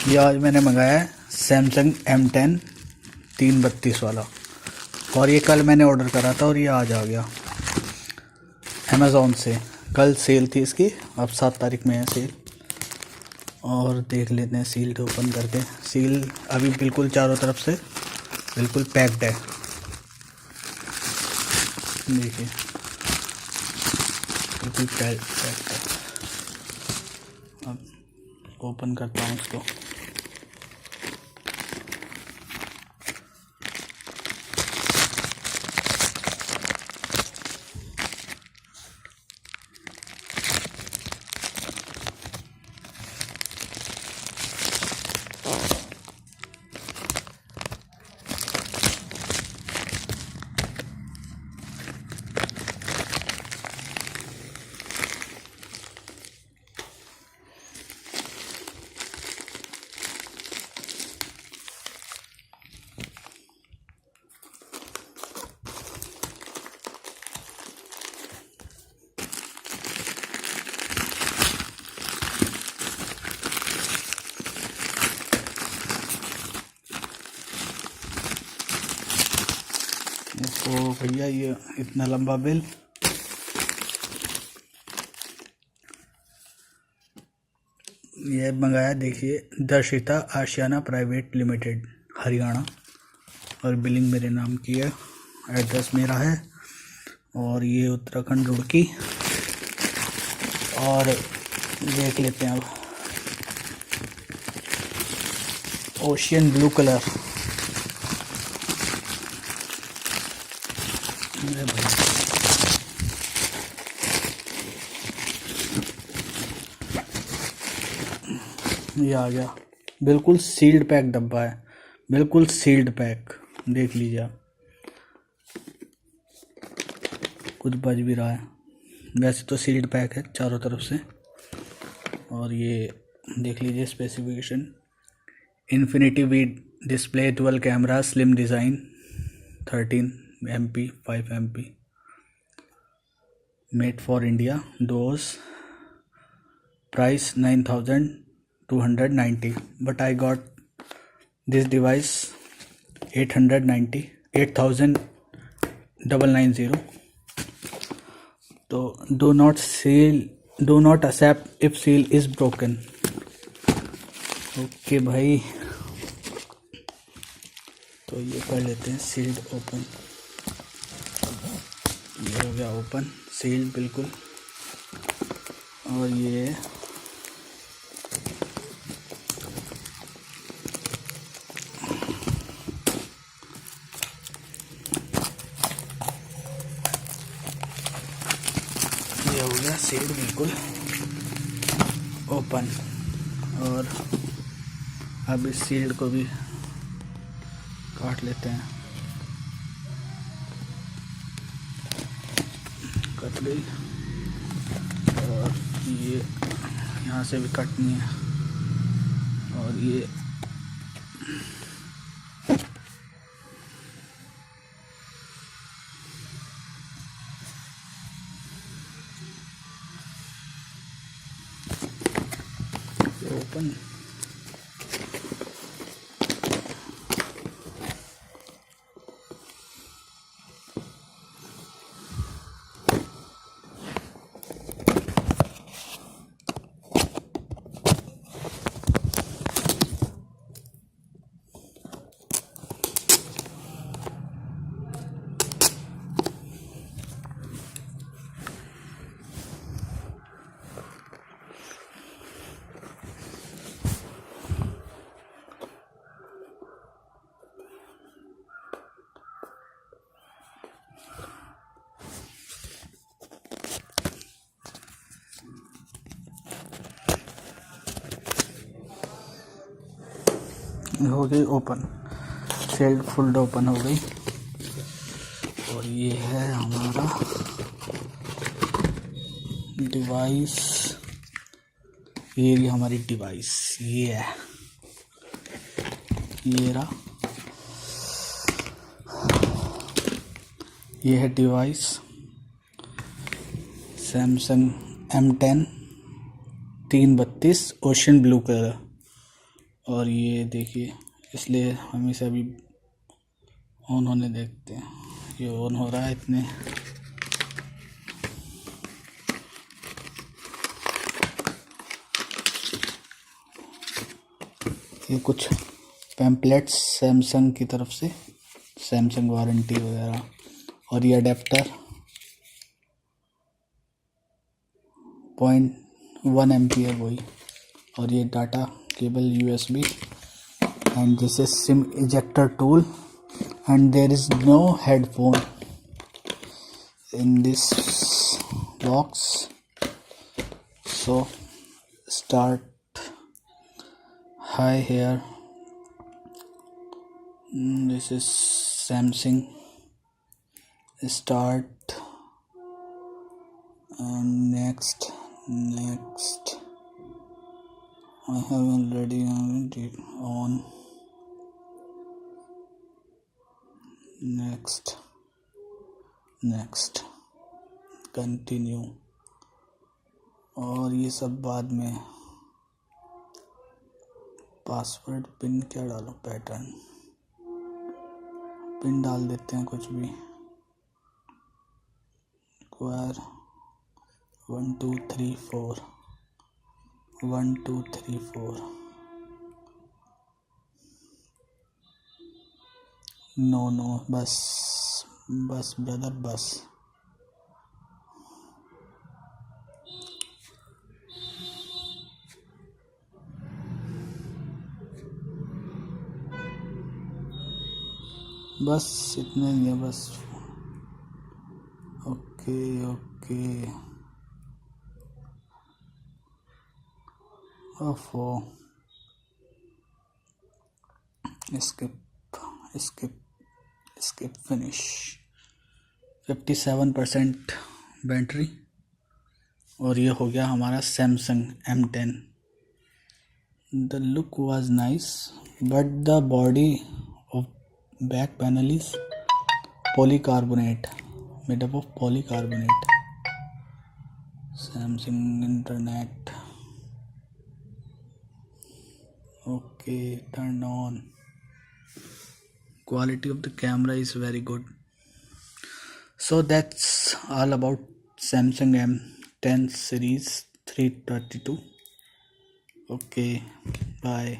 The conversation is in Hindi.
ये आज मैंने मंगाया है सैमसंग M10 332 वाला, और ये कल मैंने ऑर्डर करा था और ये आज आ गया अमेज़ॉन से। कल सेल थी इसकी, अब 7 तारीख में है सेल। और देख लेते हैं सील ओपन करके। सील अभी बिल्कुल चारों तरफ से बिल्कुल पैक्ड है, देखिए बिल्कुल पैक्ड है। अब ओपन करता हूँ इसको। तो भैया ये इतना लंबा बिल, ये मंगाया देखिए दर्शिता आशियाना प्राइवेट लिमिटेड हरियाणा, और बिलिंग मेरे नाम की है, एड्रेस मेरा है, और ये उत्तराखंड रुड़की। और देख लेते हैं अब, ओशियन ब्लू कलर। ये आ गया, बिल्कुल सील्ड पैक डब्बा है, बिल्कुल सील्ड पैक, देख लीजिए आप। कुछ बज भी रहा है, वैसे तो सील्ड पैक है चारों तरफ से। और ये देख लीजिए specification, infinity V display, dual camera, slim design, 13 MP 5 MP, made for India, डोज, price 9290, but I got this device 890। तो do not accept if seal is broken. Okay भाई, तो ये कर लेते हैं सील्ड ओपन। ये हो गया ओपन, सील्ड बिल्कुल। और ये हो गया सील्ड बिल्कुल ओपन। और अब इस सील्ड को भी काट लेते हैं। कट गई, और ये यहाँ से भी कटनी है। और ये ओपन। हो गई ओपन, सेल्ड फुल ओपन हो गई। और ये है हमारा डिवाइस, ये हमारी डिवाइस, ये है, ये रहा, ये है device Samsung M10 332 ocean blue colour. और ये देखिए, इसलिए हम इसे अभी ऑन होने देखते हैं। ये ऑन हो रहा है इतने। ये कुछ पैम्पलेट्स सैमसंग की तरफ से, सैमसंग वारंटी वगैरह, और ये अडेप्टर 0.1 एम्पियर वही, और ये data cable USB, and this is SIM ejector tool, and there is no headphone in this box. So start high here. This is Samsung. Start, and next. I have already on. Next, continue, और ये सब बाद में। पासवर्ड, पिन क्या डालो, पैटर्न पिन डाल देते हैं कुछ भी। स्क्वायर 1 2 3 4 1 2 3 4। नो, बस ब्रदर, बस। बस इतना ही है, बस। ओके ओफो, स्किप फिनिश। 57% बैटरी, और ये हो गया हमारा Samsung M10। The look was nice, but the body of back panel is polycarbonate, made up of polycarbonate. Samsung internet. Okay, turn on. Quality of the camera is very good. So that's all about Samsung M10 series 332. Okay, bye.